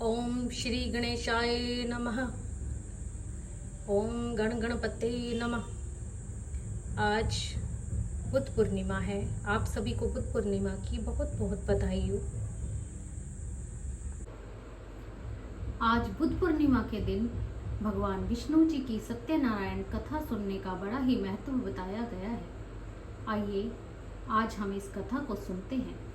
ओम श्री गणेशाय नमः। ओम गण गणपते नमः। आज बुद्ध पूर्णिमा है। आप सभी को बुद्ध पूर्णिमा की बहुत बहुत बधाई हो। आज बुद्ध पूर्णिमा के दिन भगवान विष्णु जी की सत्यनारायण कथा सुनने का बड़ा ही महत्व बताया गया है। आइए आज हम इस कथा को सुनते हैं।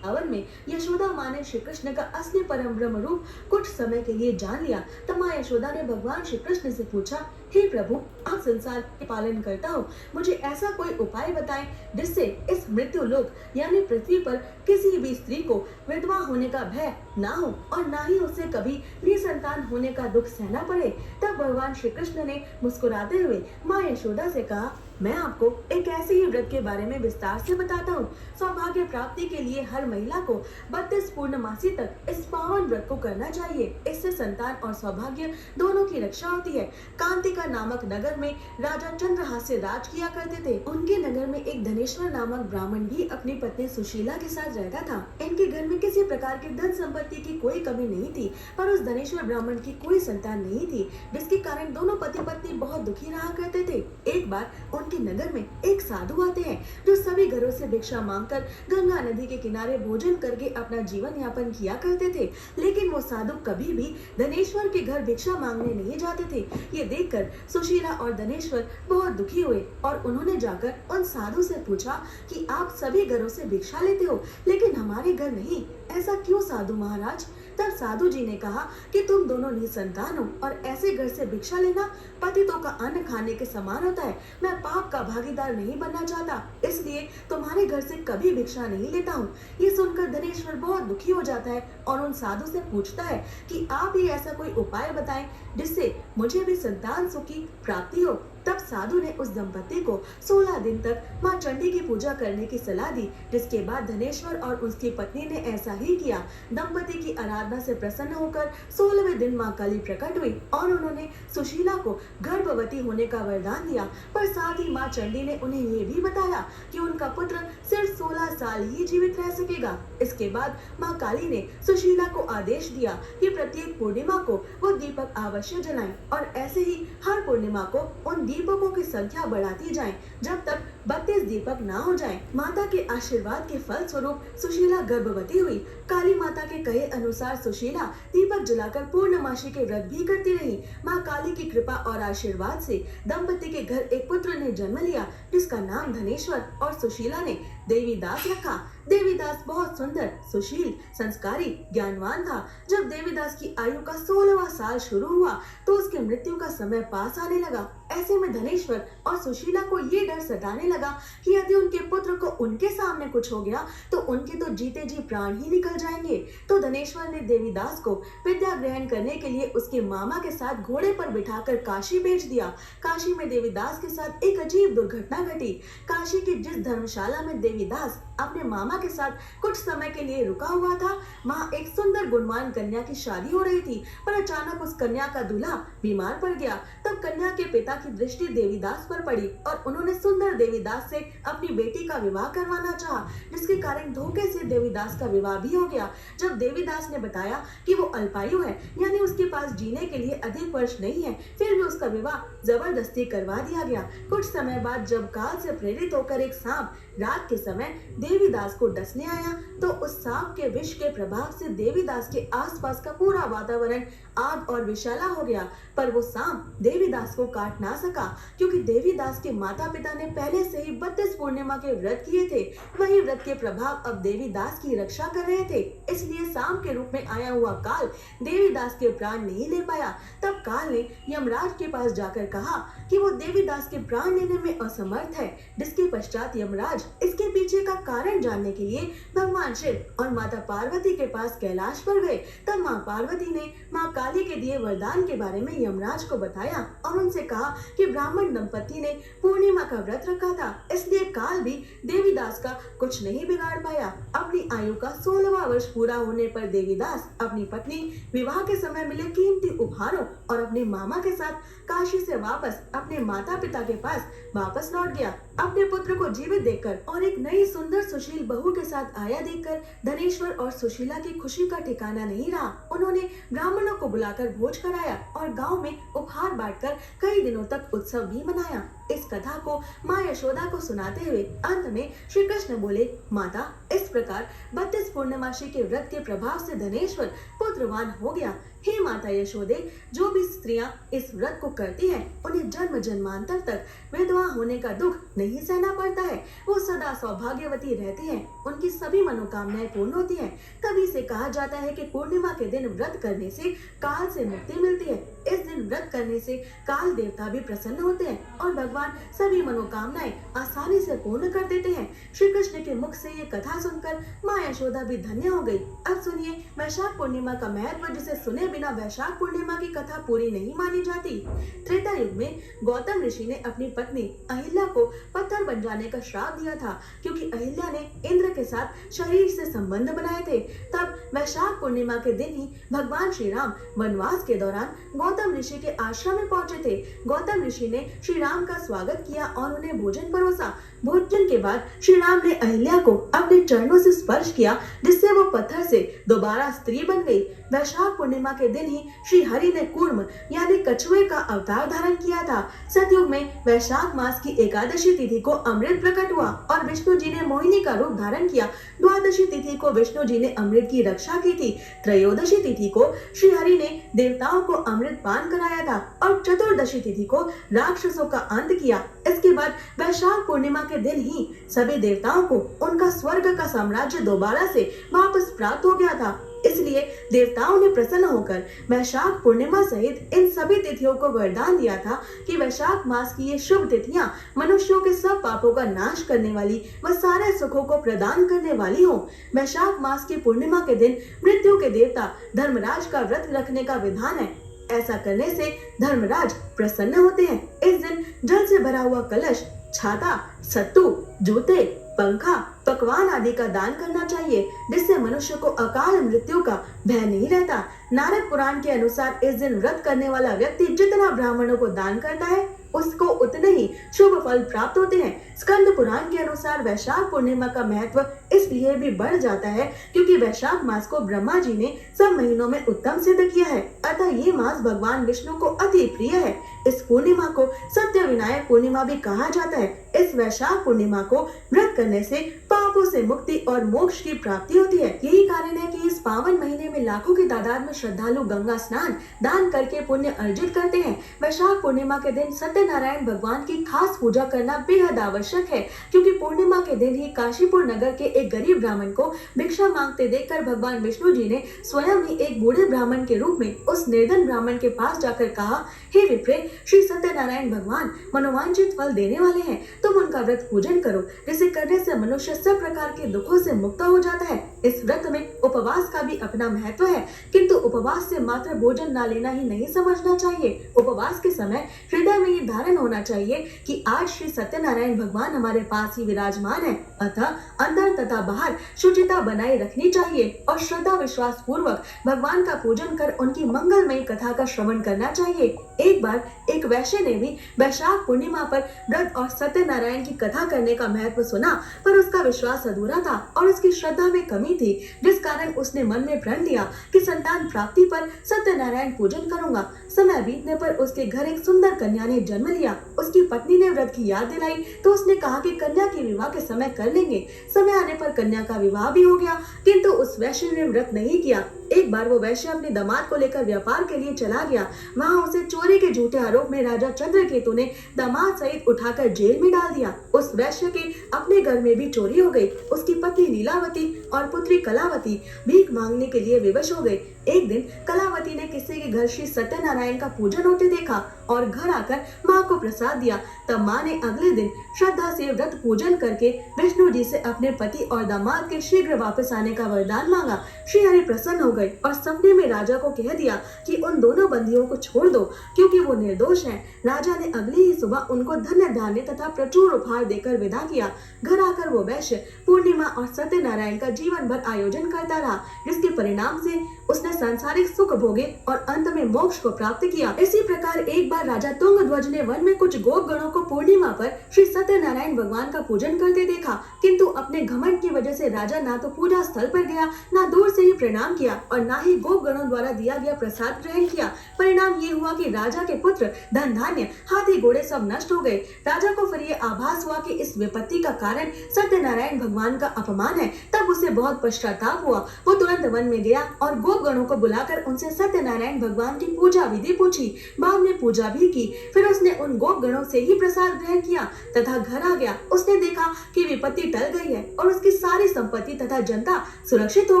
वृंदावन में यशोदा माँ ने श्री कृष्ण का असली परम ब्रह्म रूप कुछ समय के लिए जान लिया। तब माँ यशोदा ने भगवान श्री कृष्ण से पूछा, हे प्रभु, आप संसार के पालन करता हो, मुझे ऐसा कोई उपाय बताएं जिससे इस मृत्यु लोक यानी पृथ्वी पर किसी भी स्त्री को विधवा होने का भय ना हो और ना ही उसे कभी निसंतान होने का दुख सहना पड़े। तब भगवान श्री कृष्ण ने मुस्कुराते हुए माँ यशोदा से कहा, मैं आपको एक ऐसे ही व्रत के बारे में विस्तार से बताता हूँ। सौभाग्य प्राप्ति के लिए हर महिला को 32 पूर्णमासी तक इस पावन व्रत को करना चाहिए। इससे संतान और सौभाग्य दोनों की रक्षा होती है। कांतिका नामक नगर में राजा चंद्रहास्य राज किया करते थे। उनके नगर में एक धनेश्वर नामक ब्राह्मण भी अपनी पत्नी सुशीला के साथ रहता था। इनके घर में किसी प्रकार की धन संपत्ति की कोई कमी नहीं थी, पर उस धनेश्वर ब्राह्मण की कोई संतान नहीं थी, जिसके कारण दोनों पति पत्नी बहुत दुखी रहा करते थे। एक बार उनके नगर में एक साधु आते हैं जो सभी घरों से भिक्षा मांगकर गंगा नदी के किनारे भोजन करके अपना जीवन यापन किया करते थे। लेकिन वो साधु कभी भी धनेश्वर के घर भिक्षा मांगने नहीं जाते थे। ये देखकर सुशीला और धनेश्वर बहुत दुखी हुए और उन्होंने जाकर उन साधु से पूछा कि आप सभी घरों से भिक्षा लेते हो लेकिन हमारे घर नहीं, ऐसा क्यों साधु महाराज? तब साधु जी ने कहा कि तुम दोनों निसंतान हो और ऐसे घर से भिक्षा लेना पतितों का अन्न खाने के समान होता है। मैं पाप का भागीदार नहीं बनना चाहता, इसलिए तुम्हारे घर से कभी भिक्षा नहीं लेता हूँ। ये सुनकर धनेश्वर बहुत दुखी हो जाता है और उन साधु से पूछता है कि आप ही ऐसा कोई उपाय बताएं जिससे मुझे भी संतान सुख की प्राप्ति हो। तब साधु ने उस दंपति को 16 दिन तक माँ चंडी की पूजा करने की सलाह दी, जिसके बाद धनेश्वर और उसकी पत्नी ने ऐसा ही किया। दंपति की आराधना से प्रसन्न होकर 16वें दिन माँ काली प्रकट हुई और उन्होंने सुशीला को गर्भवती होने का वरदान दिया, पर साथ ही माँ चंडी ने उन्हें ये भी बताया कि उनका पुत्र सिर्फ 16 साल ही जीवित रह सकेगा। इसके बाद माँ काली ने सुशीला को आदेश दिया कि प्रत्येक पूर्णिमा को वो दीपक अवश्य जलाएं और ऐसे ही हर पूर्णिमा को उन दीपकों की संख्या बढ़ाती जाए जब तक 32 दीपक ना हो जाएं। माता के आशीर्वाद के फल स्वरूप सुशीला गर्भवती हुई। काली माता के कहे अनुसार सुशीला दीपक जलाकर पूर्णमासी के व्रत भी करती रही। माँ काली की कृपा और आशीर्वाद से दंपति के घर एक पुत्र ने जन्म लिया, जिसका नाम धनेश्वर और सुशीला ने देवीदास रखा। देवीदास बहुत सुंदर, सुशील, संस्कारी, ज्ञानवान था। जब देवीदास की आयु का 16वां साल शुरू हुआ तो उसकी मृत्यु का समय पास आने लगा। ऐसे में धनेश्वर और सुशीला को ये डर सताने लगा कि यदि उनके पुत्र को उनके सामने कुछ हो गया तो उनके तो जीते जी प्राण ही निकल जाएंगे। तो धनेश्वर ने देवीदास को विद्या ग्रहण करने के लिए उसके मामा के साथ घोड़े पर बिठाकर काशी भेज दिया। काशी में देवीदास के साथ एक अजीब दुर्घटना घटी। काशी की जिस धर्मशाला में देवीदास अपने मामा के साथ कुछ समय के लिए रुका हुआ था, वहाँ एक सुंदर गुणवान कन्या की शादी हो रही थी, पर अचानक उस कन्या का दूल्हा बीमार पड़ गया। तब कन्या के पिता की दृष्टि देवीदास पर पड़ी और उन्होंने सुंदर देवीदास से अपनी बेटी का विवाह करवाना चाहा, जिसके कारण धोखे से देवीदास का विवाह भी हो गया। जब देवीदास ने बताया कि वो अल्पायु है, यानी उसके पास जीने के लिए अधिक वर्ष नहीं है, फिर भी उसका विवाह जबरदस्ती करवा दिया गया। कुछ समय बाद जब काल से प्रेरित होकर एक सांप रात के समय देवीदास को डसने आया तो उस सांप के विष के प्रभाव से देवीदास के आसपास का पूरा वातावरण आग और विषैला हो गया, पर वो सांप देवीदास को काट ना सका क्योंकि देवीदास के माता पिता ने पहले से ही 32 पूर्णिमा के व्रत किए थे। वही व्रत के प्रभाव अब देवीदास की रक्षा कर रहे थे, इसलिए सांप के रूप में आया हुआ काल देवीदास के प्राण नहीं ले पाया। तब काल ने यमराज के पास जाकर कहा कि वो देवीदास के प्राण लेने में असमर्थ है, जिसके पश्चात यमराज इसके पीछे का कारण जानने के लिए भगवान शिव और माता पार्वती के पास कैलाश पर गए। तब माँ पार्वती ने माँ काली के दिए वरदान के बारे में यमराज को बताया और उनसे कहा कि ब्राह्मण दंपति ने पूर्णिमा का व्रत रखा था, इसलिए काल भी देवीदास का कुछ नहीं बिगाड़ पाया। अपनी आयु का 16वां वर्ष पूरा होने पर देवीदास अपनी पत्नी विवाह के समय मिले कीमती उपहारों और अपने मामा के साथ काशी से वापस अपने माता पिता के पास वापस लौट गया। अपने पुत्र को जीवित देखकर और एक नई सुंदर सुशील बहू के साथ आया देखकर धनेश्वर और सुशीला की खुशी का ठिकाना नहीं रहा। उन्होंने ब्राह्मणों को बुलाकर भोज कराया और गांव में उपहार बांटकर कई दिनों तक उत्सव भी मनाया। इस कथा को माँ यशोदा को सुनाते हुए अंत में श्री कृष्ण बोले, माता, इस प्रकार 32 पूर्णमासी के व्रत के प्रभाव से धनेश्वर पुत्रवान हो गया। हे माता यशोदे, जो भी स्त्रियां इस व्रत को करती हैं, उन्हें जन्म जन्मांतर तक विधवा होने का दुख नहीं सहना पड़ता है। वो सदा सौभाग्यवती रहती हैं, उनकी सभी मनोकामनाएं पूर्ण होती हैं। कवि से कहा जाता है कि पूर्णिमा के दिन व्रत करने से काल से मुक्ति मिलती है। इस दिन व्रत करने से काल देवता भी प्रसन्न होते हैं और भगवान सभी मनोकामनाएं आसानी से पूर्ण कर देते हैं। श्री कृष्ण के मुख से ये कथा सुनकर माँ यशोदा भी धन्य हो गई। अब सुनिए वैशाख पूर्णिमा का महत्व, जिसे सुने बिना वैशाख पूर्णिमा की कथा पूरी नहीं मानी जाती। त्रेता युग में गौतम ऋषि ने अपनी पत्नी अहिल्या को पत्थर बन जाने का श्राप दिया था, क्योंकि अहिल्या ने इंद्र के साथ शरीर से संबंध बनाए थे। तब वैशाख पूर्णिमा के दिन ही भगवान श्री राम वनवास के दौरान गौतम ऋषि के आश्रम में पहुंचे थे। गौतम ऋषि ने श्री राम का स्वागत किया और उन्हें भोजन परोसा। भोजन के बाद श्री राम ने अहिल्या को अपने चरणों से स्पर्श किया, जिससे वो पत्थर से दोबारा स्त्री बन गई। वैशाख पूर्णिमा के दिन ही श्री हरि ने कूर्म यानी कछुए का अवतार धारण किया था। सतयुग में वैशाख मास की एकादशी तिथि को अमृत प्रकट हुआ और विष्णु जी ने मोहिनी का रूप धारण किया। द्वादशी तिथि को विष्णु जी ने अमृत की रक्षा की थी। त्रयोदशी तिथि को श्री हरि ने देवताओं को अमृत पान कराया था और चतुर्दशी तिथि को राक्षसों का अंत किया। इसके बाद वैशाख पूर्णिमा के दिन ही सभी देवताओं को उनका स्वर्ग का साम्राज्य दोबारा से वापस प्राप्त हो गया था। इसलिए देवताओं ने प्रसन्न होकर वैशाख पूर्णिमा सहित इन सभी तिथियों को वरदान दिया था कि वैशाख मास की ये शुभ तिथियां मनुष्यों के सब पापों का नाश करने वाली व सारे सुखों को प्रदान करने वाली हो। वैशाख मास की पूर्णिमा के दिन मृत्यु के देवता धर्मराज का व्रत रखने का विधान है। ऐसा करने से धर्मराज प्रसन्न होते हैं। इस दिन जल से भरा हुआ कलश, छाता, सत्तू, जूते, पंखा, पकवान आदि का दान करना चाहिए, जिससे मनुष्य को अकाल मृत्यु का भय नहीं रहता। नारद पुराण के अनुसार इस दिन व्रत करने वाला व्यक्ति जितना ब्राह्मणों को दान करता है, उसको उतने ही शुभ फल प्राप्त होते हैं। स्कंद पुराण के अनुसार वैशाख पूर्णिमा का महत्व इसलिए भी बढ़ जाता है क्योंकि वैशाख मास को ब्रह्मा जी ने सब महीनों में उत्तम सिद्ध किया है। अतः ये मास भगवान विष्णु को अति प्रिय है। इस पूर्णिमा को सत्य विनायक पूर्णिमा भी कहा जाता है। इस वैशाख पूर्णिमा को व्रत करने से पापों से मुक्ति और मोक्ष की प्राप्ति होती है। यही कारण है कि इस पावन महीने में लाखों की तादाद में श्रद्धालु गंगा स्नान दान करके पुण्य अर्जित करते हैं। वैशाख पूर्णिमा के दिन सत्यनारायण भगवान की खास पूजा करना बेहद आवश्यक है, क्योंकि पूर्णिमा के दिन ही काशीपुर नगर के एक गरीब ब्राह्मण को भिक्षा मांगते देखकर भगवान विष्णु जी ने स्वयं ही एक बूढ़े ब्राह्मण के रूप में उस निर्धन ब्राह्मण के पास जाकर कहा, हे विप्रे, श्री सत्यनारायण भगवान मनोवांछित फल देने वाले हैं, तुम उनका व्रत पूजन करो, जिसे करने से मनुष्य सब प्रकार के दुखों से मुक्त हो जाता है। इस व्रत में उपवास का भी अपना महत्व है, किंतु उपवास से मात्र भोजन न लेना ही नहीं समझना चाहिए। उपवास के समय हृदय में ये धारण होना चाहिए कि आज श्री सत्यनारायण भगवान हमारे पास ही विराजमान है, अतः अंदर तथा बाहर शुचिता बनाए रखनी चाहिए और श्रद्धा विश्वास पूर्वक भगवान का पूजन कर उनकी मंगलमयी कथा का श्रवण करना चाहिए। एक बार एक वैश्य ने भी वैशाख पूर्णिमा पर व्रत और सत्यनारायण की कथा करने का महत्व सुना, पर उसका विश्वास अधूरा था और उसकी श्रद्धा में कमी थी, जिस कारण उसने मन में प्रण लिया कि संतान प्राप्ति पर सत्यनारायण पूजन करूंगा। समय बीतने पर उसके घर एक सुंदर कन्या ने जन्म लिया। उसकी पत्नी ने व्रत की याद दिलाई तो उसने कहा कि कन्या के विवाह के समय कर लेंगे। समय आने पर कन्या का विवाह भी हो गया, किंतु उस वैश्य ने व्रत नहीं किया। एक बार वो वैश्य अपने दामाद को लेकर व्यापार के लिए चला गया। वहाँ उसे चोरी के झूठे आरोप में राजा चंद्रकेतु ने दामाद सहित उठाकर जेल में डाल दिया। उस वैश्य के अपने घर में भी चोरी हो गई। उसकी पत्नी लीलावती और पुत्री कलावती भीख मांगने के लिए विवश हो गई। एक दिन कलावती ने किसी के घर श्री सत्यनारायण का पूजन होते देखा और घर आकर माँ को प्रसाद दिया। तब माँ ने अगले दिन श्रद्धा से व्रत पूजन करके विष्णु जी से अपने पति और दामाद के शीघ्र वापस आने का वरदान मांगा। श्री हरि प्रसन्न हो गई और सपने में राजा को कह दिया कि उन दोनों बंदियों को छोड़ दो क्योंकि वो निर्दोष हैं। राजा ने अगली ही सुबह उनको धन्य धान्य तथा प्रचुर उपहार देकर विदा किया। घर आकर वो वैश्य पूर्णिमा और सत्यनारायण का जीवन भर आयोजन करता रहा, जिसके परिणाम से उसने सांसारिक सुख भोगे और अंत में मोक्ष को प्राप्त किया। इसी प्रकार एक बार राजा तुंगध्वज ने वन में कुछ गोप गणों को पूर्णिमा पर श्री सत्यनारायण भगवान का पूजन करते देखा, किंतु अपने घमंड की वजह से राजा ना तो पूजा स्थल पर गया, ना दूर से ही प्रणाम किया और ना ही गोप गणों द्वारा दिया गया प्रसाद ग्रहण किया। परिणाम ये हुआ कि राजा के पुत्र, धन धान्य, हाथी घोड़े सब नष्ट हो गए। राजा को फिर ये आभास हुआ कि इस विपत्ति का कारण सत्यनारायण भगवान का अपमान है। तब उसे बहुत पश्चाताप हुआ। वो तुरंत वन में गया और गोप गणों को बुलाकर उनसे सत्यनारायण भगवान की पूजा विधि पूछी। बाद में पूजा भी की। फिर उसने उन गोप गणों से ही प्रसाद ग्रहण किया तथा घर आ गया। उसने देखा कि विपत्ति टल गई है और उसकी सारी संपत्ति तथा जनता सुरक्षित हो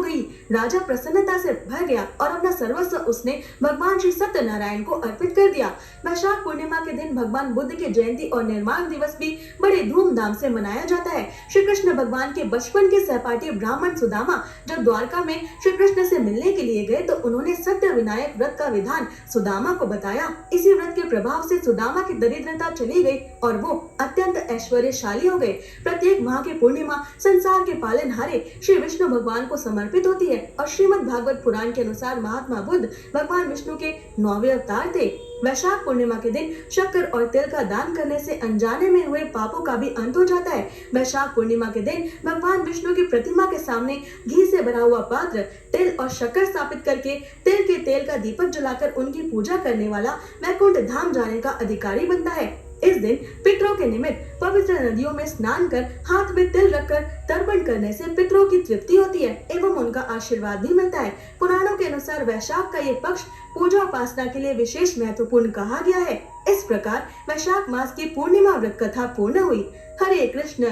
गई। राजा प्रसन्नता से भर गया और अपना सर्वस्व उसने भगवान श्री सत्यनारायण को अर्पित कर दिया। वैशाख पूर्णिमा के दिन भगवान बुद्ध की जयंती और निर्माण दिवस भी बड़े धूमधाम से मनाया जाता है। श्री कृष्ण भगवान के बचपन के सहपाठी ब्राह्मण सुदामा जब द्वारका में श्री कृष्ण से मिलने के लिए गए तो उन्होंने सत्य विनायक व्रत का विधान सुदामा को बताया। इसी व्रत के प्रभाव से सुदामा की दरिद्रता चली गई और वो अत्यंत ऐश्वर्यशाली हो गए। प्रत्येक माह की पूर्णिमा संसार के पालनहारे श्री विष्णु भगवान को समर्पित होती है और श्रीमद् भागवत पुराण के अनुसार महात्मा बुद्ध भगवान विष्णु के 9वें अवतार थे। वैशाख पूर्णिमा के दिन शक्कर और तिल का दान करने से अनजाने में हुए पापों का भी अंत हो जाता है। वैशाख पूर्णिमा के दिन भगवान विष्णु की प्रतिमा के सामने घी से भरा हुआ पात्र, तिल और शक्कर स्थापित करके तिल के तेल का दीपक जलाकर उनकी पूजा करने वाला वैकुंठ धाम जाने का अधिकारी बनता है। इस दिन पितरों के निमित्त पवित्र नदियों में स्नान कर हाथ में तिल रखकर तर्पण करने से पितरों की तृप्ति होती है एवं उनका आशीर्वाद भी मिलता है। पुराणों के अनुसार वैशाख का ये पक्ष पूजा उपासना के लिए विशेष महत्वपूर्ण कहा गया है। इस प्रकार वैशाख मास की पूर्णिमा व्रत कथा पूर्ण हुई। हरे कृष्ण।